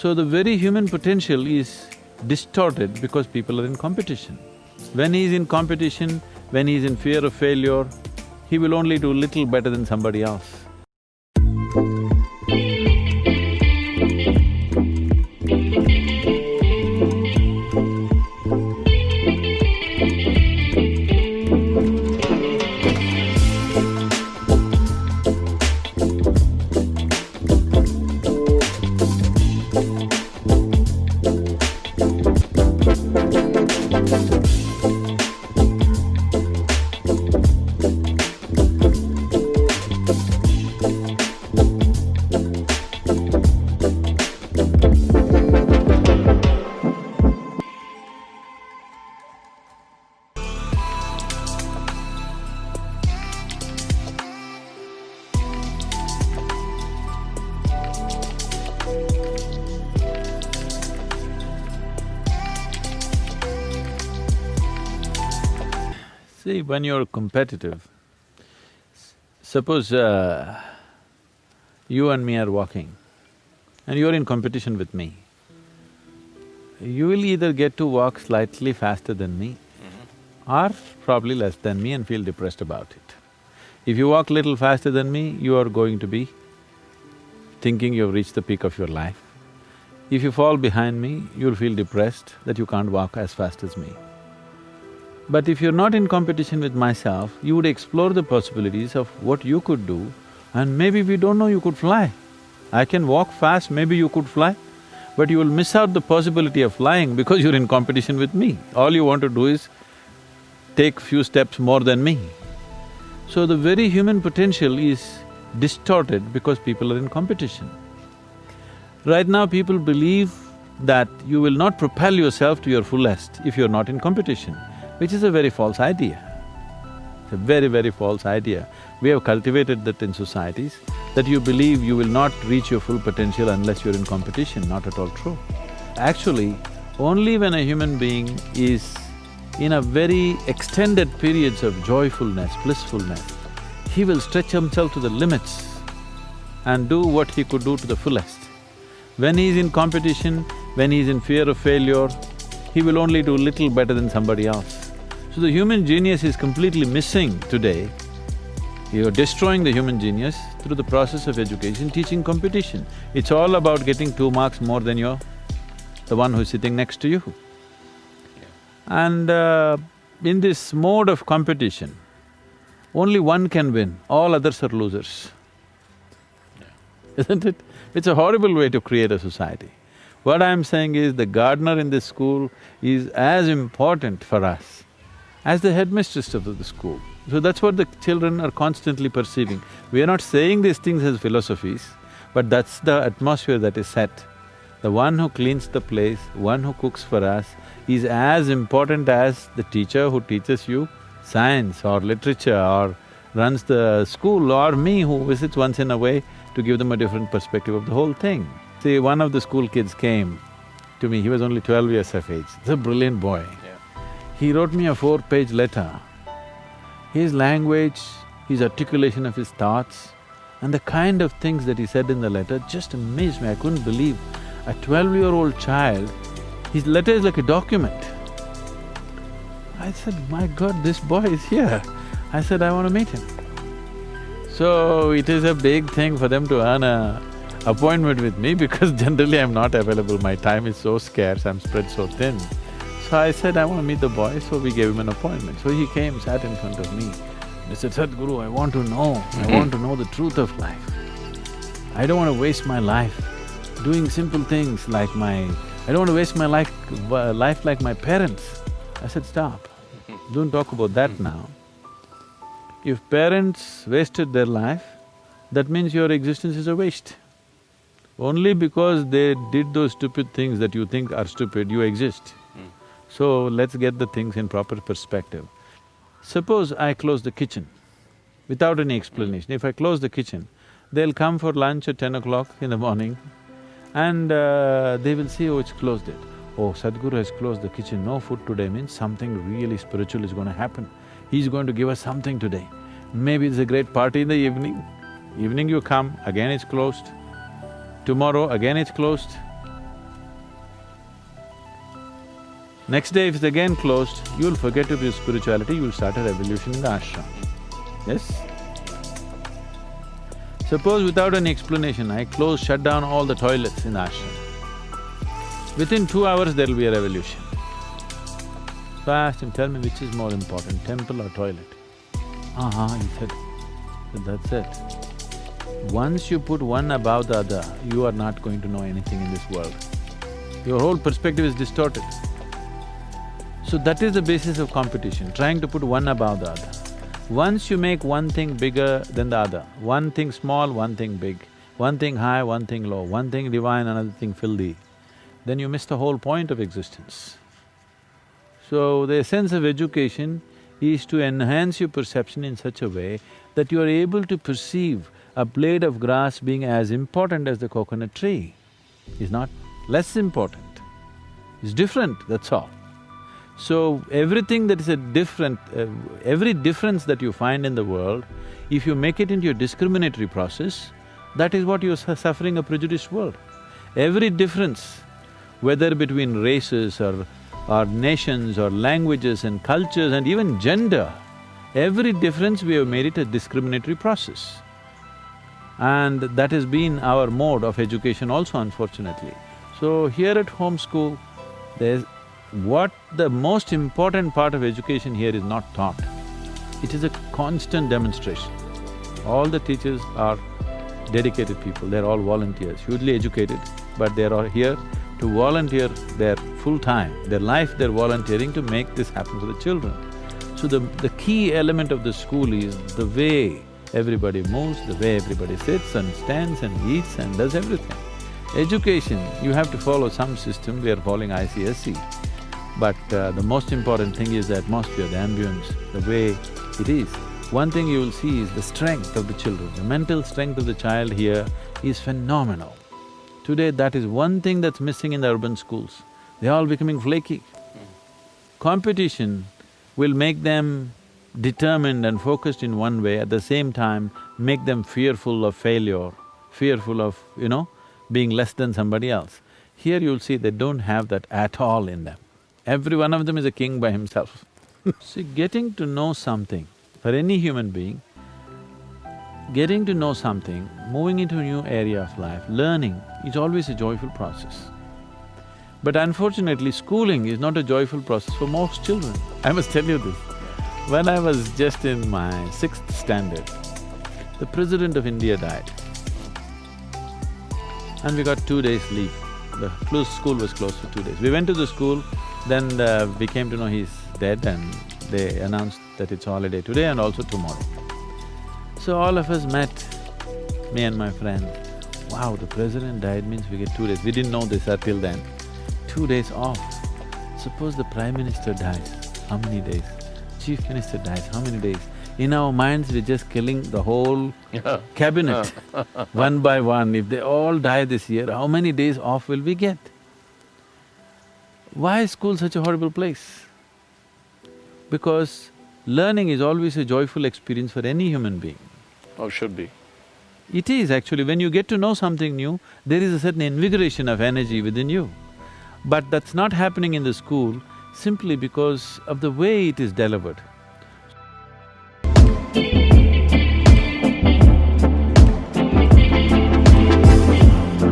So the very human potential is distorted because people are in competition. When he is in competition, when he is in fear of failure, he will only do little better than somebody else. See, when you're competitive, suppose you and me are walking and you're in competition with me, you will either get to walk slightly faster than me or probably less than me and feel depressed about it. If you walk little faster than me, you are going to be thinking you've reached the peak of your life. If you fall behind me, you'll feel depressed that you can't walk as fast as me. But if you're not in competition with myself, you would explore the possibilities of what you could do and maybe we don't know you could fly. I can walk fast, maybe you could fly, but you will miss out the possibility of flying because you're in competition with me. All you want to do is take few steps more than me. So the very human potential is distorted because people are in competition. Right now people believe that you will not propel yourself to your fullest if you're not in competition, which is a very false idea. It's a very, very false idea. We have cultivated that in societies, that you believe you will not reach your full potential unless you're in competition, not at all true. Actually, only when a human being is in a very extended periods of joyfulness, blissfulness, he will stretch himself to the limits and do what he could do to the fullest. When he is in competition, when he is in fear of failure, he will only do little better than somebody else. So the human genius is completely missing today. You're destroying the human genius through the process of education, teaching competition. It's all about getting 2 marks more than the one who's sitting next to you. And in this mode of competition, only one can win, all others are losers. Isn't it? It's a horrible way to create a society. What I'm saying is the gardener in this school is as important for us as the headmistress of the school. So that's what the children are constantly perceiving. We are not saying these things as philosophies, but that's the atmosphere that is set. The one who cleans the place, one who cooks for us, is as important as the teacher who teaches you science or literature or runs the school, or me who visits once in a way to give them a different perspective of the whole thing. See, one of the school kids came to me, he was only 12 years of age, he's a brilliant boy. He wrote me a 4-page letter. His language, his articulation of his thoughts and the kind of things that he said in the letter just amazed me. I couldn't believe a 12-year-old child, his letter is like a document. I said, my God, this boy is here. I said, I want to meet him. So it is a big thing for them to earn a appointment with me because generally I'm not available, my time is so scarce, I'm spread so thin. So I said, I want to meet the boy, so we gave him an appointment. So he came, sat in front of me. He said, Sadhguru, I want to know the truth of life. I don't want to waste my life doing simple things like I don't want to waste my life like my parents. I said, stop, don't talk about that now. If parents wasted their life, that means your existence is a waste. Only because they did those stupid things that you think are stupid, you exist. So let's get the things in proper perspective. Suppose I close the kitchen without any explanation. If I close the kitchen, they'll come for lunch at 10 o'clock in the morning and they will see, oh, it's closed it. Oh, Sadhguru has closed the kitchen, no food today means something really spiritual is going to happen. He's going to give us something today. Maybe it's a great party in the evening. Evening you come, again it's closed. Tomorrow again it's closed. Next day if it's again closed, you'll forget to be spirituality, you'll start a revolution in the ashram. Yes? Suppose without any explanation, I shut down all the toilets in the ashram. Within 2 hours, there'll be a revolution. So I asked him, tell me which is more important, temple or toilet? He said, that's it. Once you put one above the other, you are not going to know anything in this world. Your whole perspective is distorted. So that is the basis of competition, trying to put one above the other. Once you make one thing bigger than the other, one thing small, one thing big, one thing high, one thing low, one thing divine, another thing filthy, then you miss the whole point of existence. So the essence of education is to enhance your perception in such a way that you are able to perceive a blade of grass being as important as the coconut tree. Is not less important, it's different, that's all. So everything that is every difference that you find in the world, if you make it into a discriminatory process, that is what you're suffering a prejudiced world. Every difference, whether between races or nations or languages and cultures and even gender, every difference we have made it a discriminatory process. And that has been our mode of education also, unfortunately. So here at home school, there's… the most important part of education here is not taught. It is a constant demonstration. All the teachers are dedicated people, they're all volunteers, hugely educated, but they're all here to volunteer their full time, their life they're volunteering to make this happen for the children. So the key element of the school is the way everybody moves, the way everybody sits and stands and eats and does everything. Education, you have to follow some system, we are following ICSE. But the most important thing is the atmosphere, the ambience, the way it is. One thing you will see is the strength of the children. The mental strength of the child here is phenomenal. Today, that is one thing that's missing in the urban schools. They're all becoming flaky. Competition will make them determined and focused in one way, at the same time make them fearful of failure, fearful of, being less than somebody else. Here you'll see they don't have that at all in them. Every one of them is a king by himself. See, getting to know something, for any human being, getting to know something, moving into a new area of life, learning is always a joyful process. But unfortunately, schooling is not a joyful process for most children. I must tell you this. When I was just in my 6th standard, the President of India died. And we got 2 days leave. The school was closed for 2 days. We went to the school, then we came to know he's dead and they announced that it's holiday today and also tomorrow. So all of us met, me and my friend. Wow, the president died means we get 2 days. We didn't know this until then. 2 days off. Suppose the Prime Minister dies, how many days? Chief Minister dies, how many days? In our minds, we're just killing the whole cabinet one by one. If they all die this year, how many days off will we get? Why is school such a horrible place? Because learning is always a joyful experience for any human being. Or should be. It is actually. When you get to know something new, there is a certain invigoration of energy within you. But that's not happening in the school simply because of the way it is delivered.